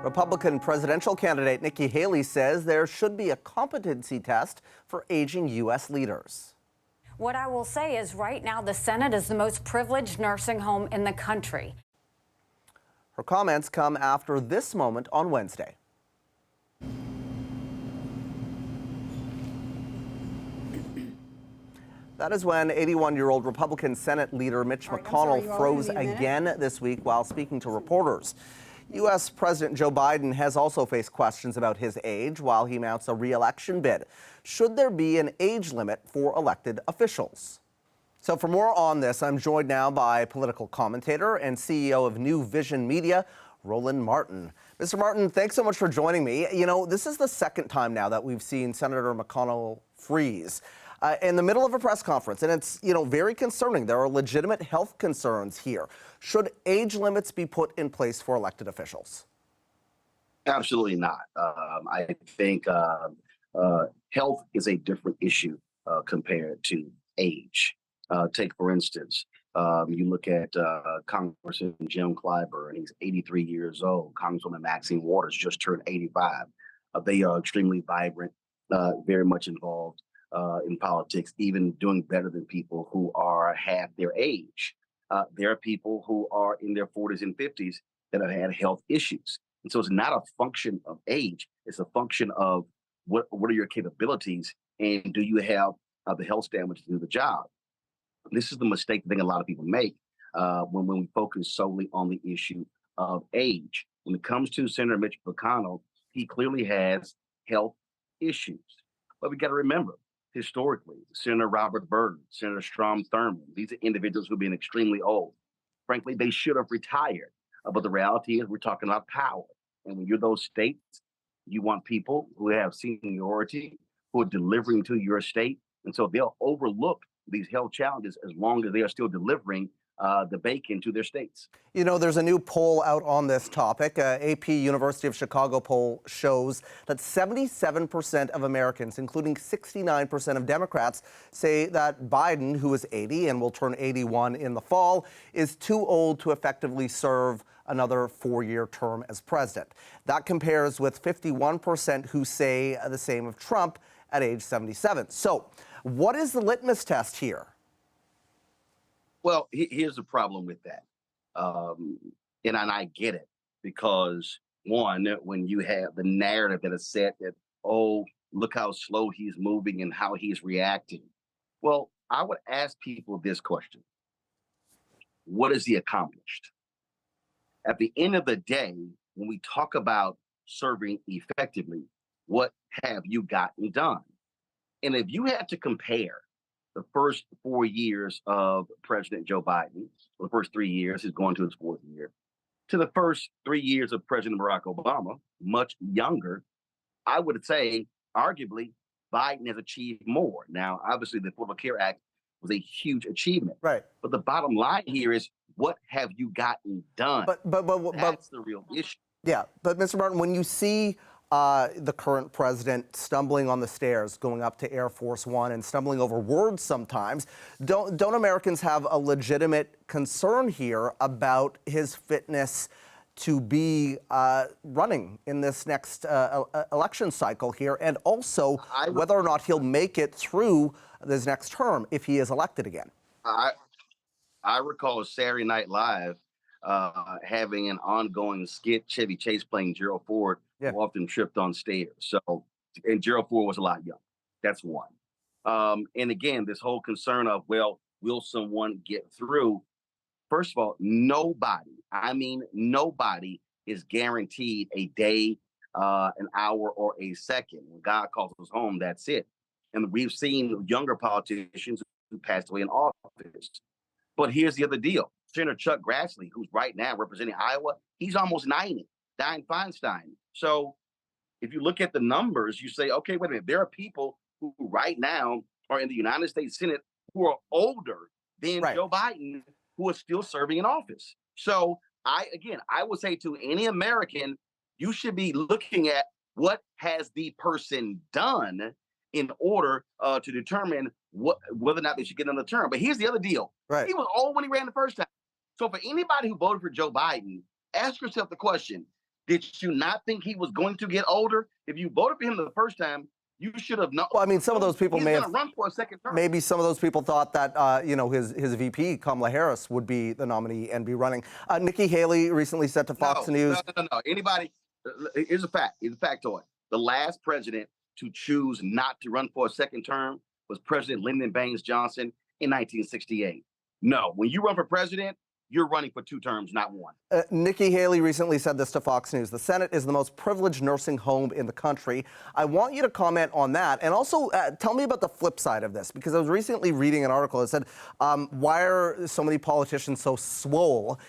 Republican presidential candidate Nikki Haley says there should be a competency test for aging U.S. leaders. What I will say is right now the Senate is the most privileged nursing home in the country. Her comments come after this moment on Wednesday. That is when 81-year-old Republican Senate leader Mitch McConnell froze again this week while speaking to reporters. U.S. President Joe Biden has also faced questions about his age while he mounts a re-election bid. Should there be an age limit for elected officials? So for more on this, I'm joined now by political commentator and CEO of New Vision Media, Roland Martin. Mr. Martin, thanks so much for joining me. You know, this is the second time now that we've seen Senator McConnell freeze in the middle of a press conference, and it's, very concerning. There are legitimate health concerns here. Should age limits be put in place for elected officials? Absolutely not. I think health is a different issue compared to age. Take, for instance, you look at Congressman Jim Clyburn, and he's 83 years old. Congresswoman Maxine Waters just turned 85. They are extremely vibrant, very much involved in politics, even doing better than people who are half their age. There are people who are in their 40s and 50s that have had health issues. And so it's not a function of age. It's a function of what are your capabilities, and do you have the health stamina to do the job? This is the mistake I think a lot of people make when we focus solely on the issue of age. When it comes to Senator Mitch McConnell, he clearly has health issues. But we got to remember, historically, Senator Robert Byrd, Senator Strom Thurmond, these are individuals who've been extremely old. Frankly, they should have retired. But the reality is we're talking about power. And when you're those states, you want people who have seniority, who are delivering to your state. And so they'll overlook these health challenges as long as they are still delivering the bacon to their states. You know, there's a new poll out on this topic. AP University of Chicago poll shows that 77% of Americans, including 69% of Democrats, say that Biden, who is 80 and will turn 81 in the fall, is too old to effectively serve another 4-year term as president. That compares with 51% who say the same of Trump at age 77. So what is the litmus test here? Well, here's the problem with that. And I get it, because one, when you have the narrative that is set that, oh, look how slow he's moving and how he's reacting. Well, I would ask people this question. What has he accomplished? At the end of the day, when we talk about serving effectively, what have you gotten done? And if you had to compare the first 4 years of President Joe Biden, the first 3 years, he's going to his 4th year, to the first 3 years of President Barack Obama, much younger, I would say, arguably, Biden has achieved more. Now, obviously, the Affordable Care Act was a huge achievement. Right. But the bottom line here is, what have you gotten done? But that's the real issue. Yeah, but Mr. Martin, when you see the current president stumbling on the stairs going up to Air Force One and stumbling over words sometimes, don't Americans have a legitimate concern here about his fitness to be running in this next election cycle here, and also whether or not he'll make it through this next term if he is elected again? I recall Saturday Night Live having an ongoing skit, Chevy Chase playing Gerald Ford, who often tripped on stairs. So, and Gerald Ford was a lot younger. That's one. And again, this whole concern of, well, will someone get through? First of all, nobody is guaranteed a day, an hour, or a second. When God calls us home, that's it. And we've seen younger politicians who passed away in office. But here's the other deal. Senator Chuck Grassley, who's right now representing Iowa, he's almost 90, Dianne Feinstein. So if you look at the numbers, you say, okay, wait a minute, there are people who right now are in the United States Senate who are older than Joe Biden, who are still serving in office. So I would say to any American, you should be looking at what has the person done in order to determine whether or not they should get another term. But here's the other deal. Right. He was old when he ran the first time. So for anybody who voted for Joe Biden, ask yourself the question, Did you not think he was going to get older? If you voted for him the first time, you should have known. Well, I mean, some of those people He's may gonna have run for a second term. maybe some of those people thought that his VP Kamala Harris would be the nominee and be running. Nikki Haley recently said to Fox News. No. Anybody? Here's a fact. Here's a factoid. The last president to choose not to run for a second term was President Lyndon Baines Johnson in 1968. No, when you run for president, you're running for 2 terms, not 1. Nikki Haley recently said this to Fox News. The Senate is the most privileged nursing home in the country. I want you to comment on that. And also tell me about the flip side of this, because I was recently reading an article that said, why are so many politicians so swole?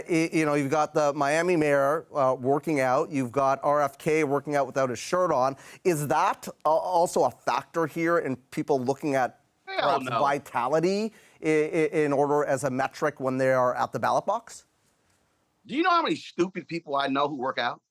You've got the Miami mayor working out. You've got RFK working out without his shirt on. Is that also a factor here in people looking at perhaps vitality in order as a metric when they are at the ballot box? Do you know how many stupid people I know who work out?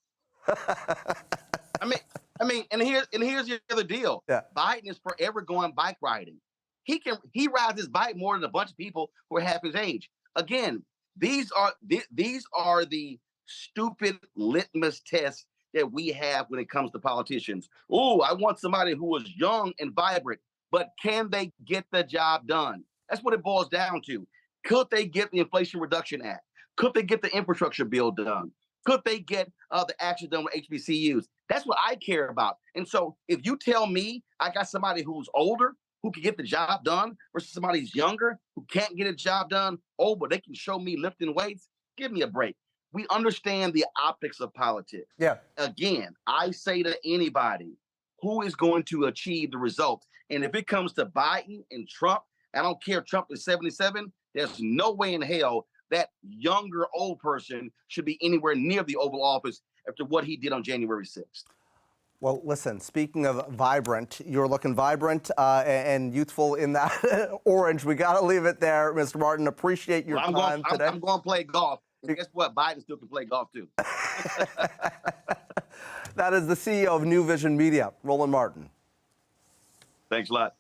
I mean, and here's the other deal. Yeah. Biden is forever going bike riding. He rides his bike more than a bunch of people who are half his age. Again, these are the stupid litmus tests that we have when it comes to politicians. Oh, I want somebody who is young and vibrant, but can they get the job done? That's what it boils down to. Could they get the Inflation Reduction Act? Could they get the infrastructure bill done? Could they get the action done with HBCUs? That's what I care about. And so if you tell me I got somebody who's older who can get the job done versus somebody who's younger who can't get a job done, but they can show me lifting weights, give me a break. We understand the optics of politics. Yeah. Again, I say to anybody, who is going to achieve the results? And if it comes to Biden and Trump, I don't care if Trump is 77, there's no way in hell that younger old person should be anywhere near the Oval Office after what he did on January 6th. Well, listen, speaking of vibrant, you're looking vibrant and youthful in that orange. We got to leave it there, Mr. Martin. Appreciate your time today. I'm going to play golf. And guess what? Biden still can play golf, too. That is the CEO of New Vision Media, Roland Martin. Thanks a lot.